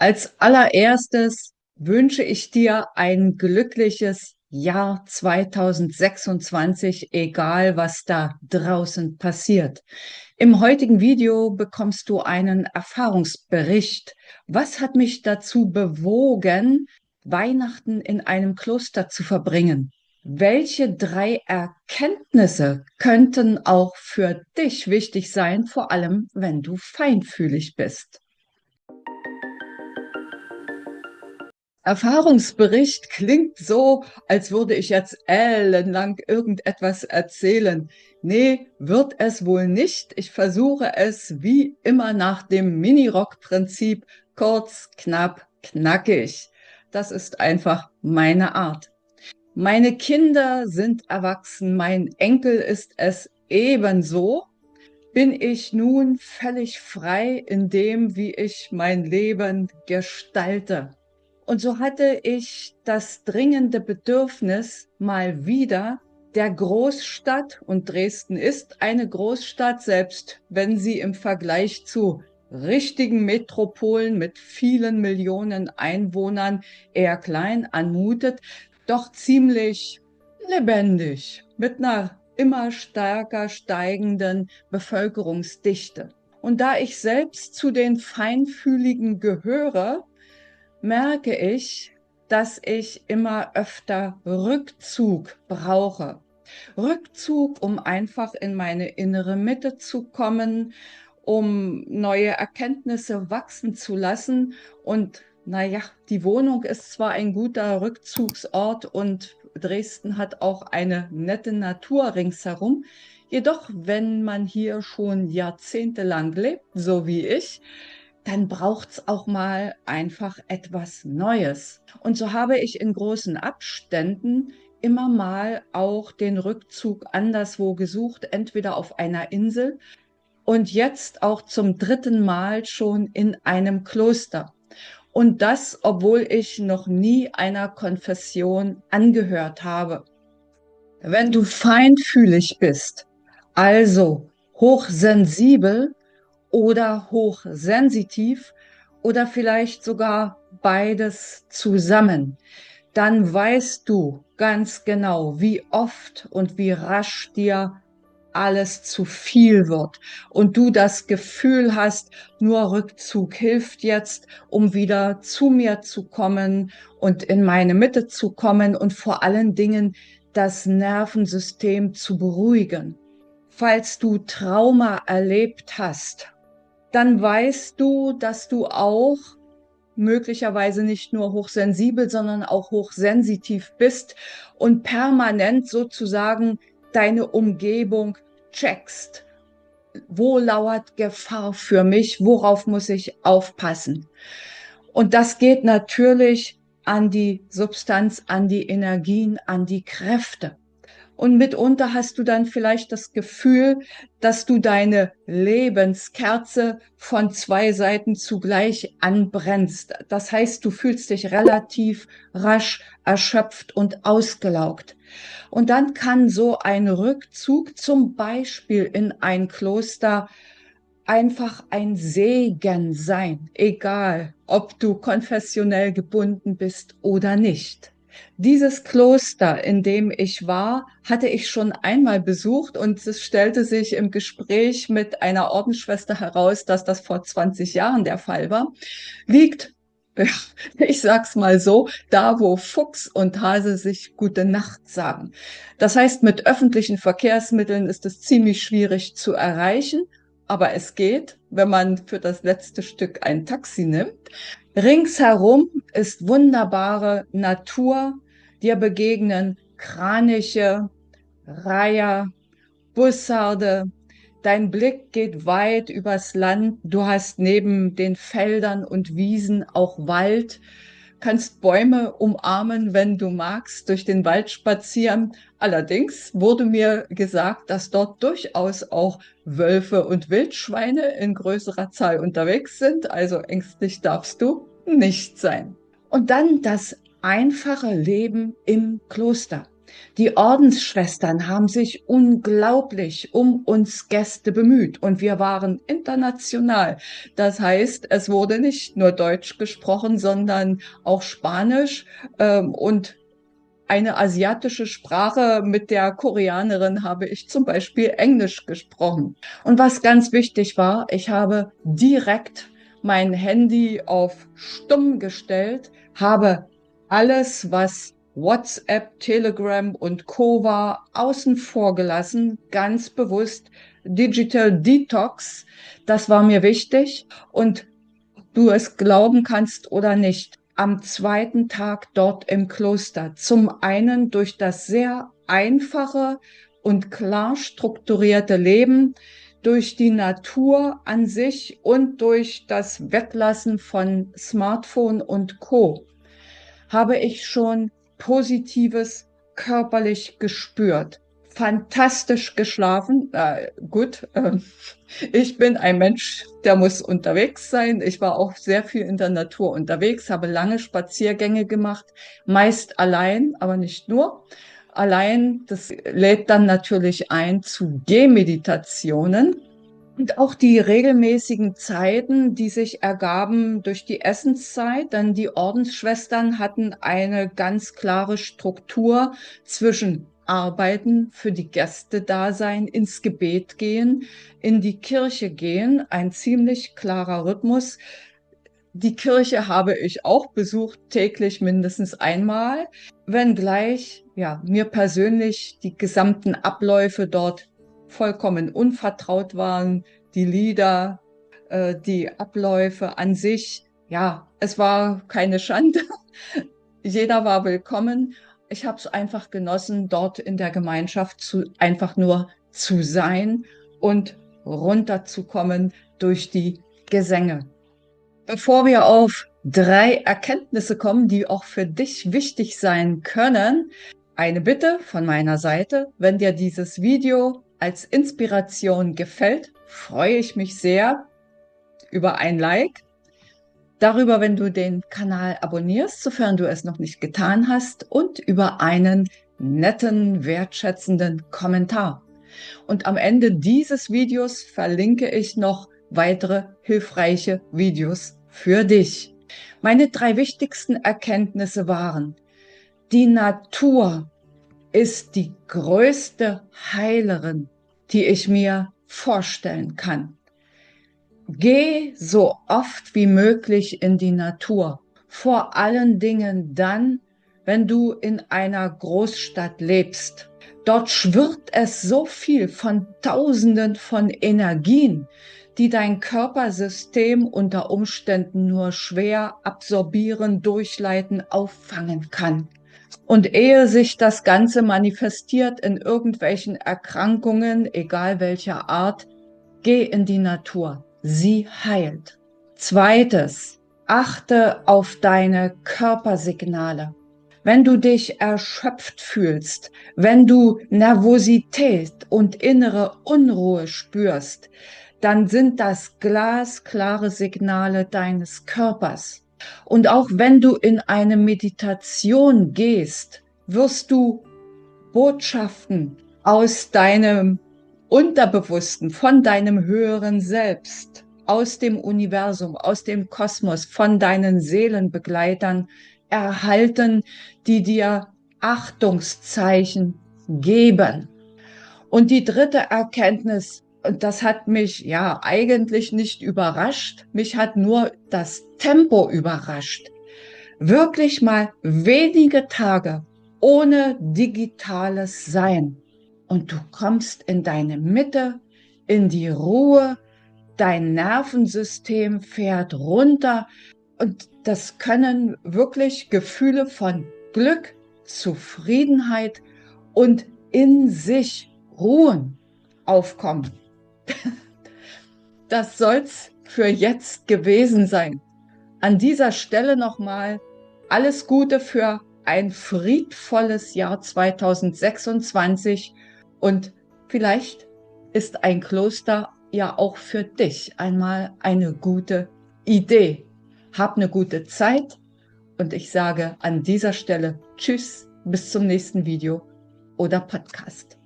Als allererstes wünsche ich dir ein glückliches Jahr 2026, egal was da draußen passiert. Im heutigen Video bekommst du einen Erfahrungsbericht. Was hat mich dazu bewogen, Weihnachten in einem Kloster zu verbringen? Welche drei Erkenntnisse könnten auch für dich wichtig sein, vor allem wenn du feinfühlig bist? Erfahrungsbericht klingt so, als würde ich jetzt ellenlang irgendetwas erzählen. Nee, wird es wohl nicht. Ich versuche es wie immer nach dem Minirock-Prinzip kurz, knapp, knackig. Das ist einfach meine Art. Meine Kinder sind erwachsen, mein Enkel ist es ebenso. Bin ich nun völlig frei in dem, wie ich mein Leben gestalte. Und so hatte ich das dringende Bedürfnis, mal wieder der Großstadt, und Dresden ist eine Großstadt, selbst wenn sie im Vergleich zu richtigen Metropolen mit vielen Millionen Einwohnern eher klein anmutet, doch ziemlich lebendig, mit einer immer stärker steigenden Bevölkerungsdichte. Und da ich selbst zu den Feinfühligen gehöre, merke ich, dass ich immer öfter Rückzug brauche. Rückzug, um einfach in meine innere Mitte zu kommen, um neue Erkenntnisse wachsen zu lassen. Und naja, die Wohnung ist zwar ein guter Rückzugsort und Dresden hat auch eine nette Natur ringsherum. Jedoch, wenn man hier schon jahrzehntelang lebt, so wie ich, dann braucht es auch mal einfach etwas Neues. Und so habe ich in großen Abständen immer mal auch den Rückzug anderswo gesucht, entweder auf einer Insel und jetzt auch zum dritten Mal schon in einem Kloster. Und das, obwohl ich noch nie einer Konfession angehört habe. Wenn du feinfühlig bist, also hochsensibel oder hochsensitiv oder vielleicht sogar beides zusammen, dann weißt du ganz genau, wie oft und wie rasch dir alles zu viel wird und du das Gefühl hast, nur Rückzug hilft jetzt, um wieder zu mir zu kommen und in meine Mitte zu kommen und vor allen Dingen das Nervensystem zu beruhigen. Falls du Trauma erlebt hast, dann weißt du, dass du auch möglicherweise nicht nur hochsensibel, sondern auch hochsensitiv bist und permanent sozusagen deine Umgebung checkst. Wo lauert Gefahr für mich? Worauf muss ich aufpassen? Und das geht natürlich an die Substanz, an die Energien, an die Kräfte. Und mitunter hast du dann vielleicht das Gefühl, dass du deine Lebenskerze von zwei Seiten zugleich anbrennst. Das heißt, du fühlst dich relativ rasch erschöpft und ausgelaugt. Und dann kann so ein Rückzug zum Beispiel in ein Kloster einfach ein Segen sein, egal ob du konfessionell gebunden bist oder nicht. Dieses Kloster, in dem ich war, hatte ich schon einmal besucht und es stellte sich im Gespräch mit einer Ordensschwester heraus, dass das vor 20 Jahren der Fall war. Liegt, ich sag's mal so, da wo Fuchs und Hase sich gute Nacht sagen. Das heißt, mit öffentlichen Verkehrsmitteln ist es ziemlich schwierig zu erreichen, aber es geht, wenn man für das letzte Stück ein Taxi nimmt. Ringsherum ist wunderbare Natur, dir begegnen Kraniche, Reiher, Bussarde. Dein Blick geht weit übers Land. Du hast neben den Feldern und Wiesen auch Wald, kannst Bäume umarmen, wenn du magst, durch den Wald spazieren. Allerdings wurde mir gesagt, dass dort durchaus auch Wölfe und Wildschweine in größerer Zahl unterwegs sind. Also ängstlich darfst du nicht sein. Und dann das einfache Leben im Kloster. Die Ordensschwestern haben sich unglaublich um uns Gäste bemüht und wir waren international. Das heißt, es wurde nicht nur Deutsch gesprochen, sondern auch Spanisch und eine asiatische Sprache. Mit der Koreanerin habe ich zum Beispiel Englisch gesprochen. Und was ganz wichtig war, ich habe direkt mein Handy auf Stumm gestellt, habe alles, was WhatsApp, Telegram und Co. war, außen vor gelassen, ganz bewusst. Digital Detox, das war mir wichtig. Und du es glauben kannst oder nicht, am zweiten Tag dort im Kloster, zum einen durch das sehr einfache und klar strukturierte Leben, durch die Natur an sich und durch das Weglassen von Smartphone und Co. habe ich schon Positives körperlich gespürt. Fantastisch geschlafen. Gut, ich bin ein Mensch, der muss unterwegs sein. Ich war auch sehr viel in der Natur unterwegs, habe lange Spaziergänge gemacht, meist allein, aber nicht nur. Allein, das lädt dann natürlich ein zu Gehmeditationen. Und auch die regelmäßigen Zeiten, die sich ergaben durch die Essenszeit, denn die Ordensschwestern hatten eine ganz klare Struktur zwischen Arbeiten, für die Gäste da sein, ins Gebet gehen, in die Kirche gehen, ein ziemlich klarer Rhythmus. Die Kirche habe ich auch besucht, täglich mindestens einmal, wenngleich ja, mir persönlich die gesamten Abläufe dort vollkommen unvertraut waren, die Lieder, die Abläufe an sich. Ja, es war keine Schande. Jeder war willkommen. Ich habe es einfach genossen, dort in der Gemeinschaft einfach nur zu sein und runterzukommen durch die Gesänge. Bevor wir auf 3 Erkenntnisse kommen, die auch für dich wichtig sein können, eine Bitte von meiner Seite. Wenn dir dieses Video als Inspiration gefällt, freue ich mich sehr über ein Like. Darüber, wenn du den Kanal abonnierst, sofern du es noch nicht getan hast, und über einen netten, wertschätzenden Kommentar. Und am Ende dieses Videos verlinke ich noch weitere hilfreiche Videos für dich. Meine 3 wichtigsten Erkenntnisse waren: Die Natur ist die größte Heilerin, die ich mir vorstellen kann. Geh so oft wie möglich in die Natur. Vor allen Dingen dann, wenn du in einer Großstadt lebst. Dort schwirrt es so viel von Tausenden von Energien, die dein Körpersystem unter Umständen nur schwer absorbieren, durchleiten, auffangen kann. Und ehe sich das Ganze manifestiert in irgendwelchen Erkrankungen, egal welcher Art, geh in die Natur. Sie heilt. Zweites, achte auf deine Körpersignale. Wenn du dich erschöpft fühlst, wenn du Nervosität und innere Unruhe spürst, dann sind das glasklare Signale deines Körpers. Und auch wenn du in eine Meditation gehst, wirst du Botschaften aus deinem Unterbewussten, von deinem höheren Selbst, aus dem Universum, aus dem Kosmos, von deinen Seelenbegleitern erhalten, die dir Achtungszeichen geben. Und die 3. Erkenntnis, und das hat mich ja eigentlich nicht überrascht, mich hat nur das Tempo überrascht. Wirklich mal wenige Tage ohne digitales Sein. Und du kommst in deine Mitte, in die Ruhe, dein Nervensystem fährt runter. Und das können wirklich Gefühle von Glück, Zufriedenheit und in sich Ruhen aufkommen. Das soll's für jetzt gewesen sein. An dieser Stelle nochmal alles Gute für ein friedvolles Jahr 2026 und vielleicht ist ein Kloster ja auch für dich einmal eine gute Idee. Hab eine gute Zeit und ich sage an dieser Stelle Tschüss, bis zum nächsten Video. oder Podcast.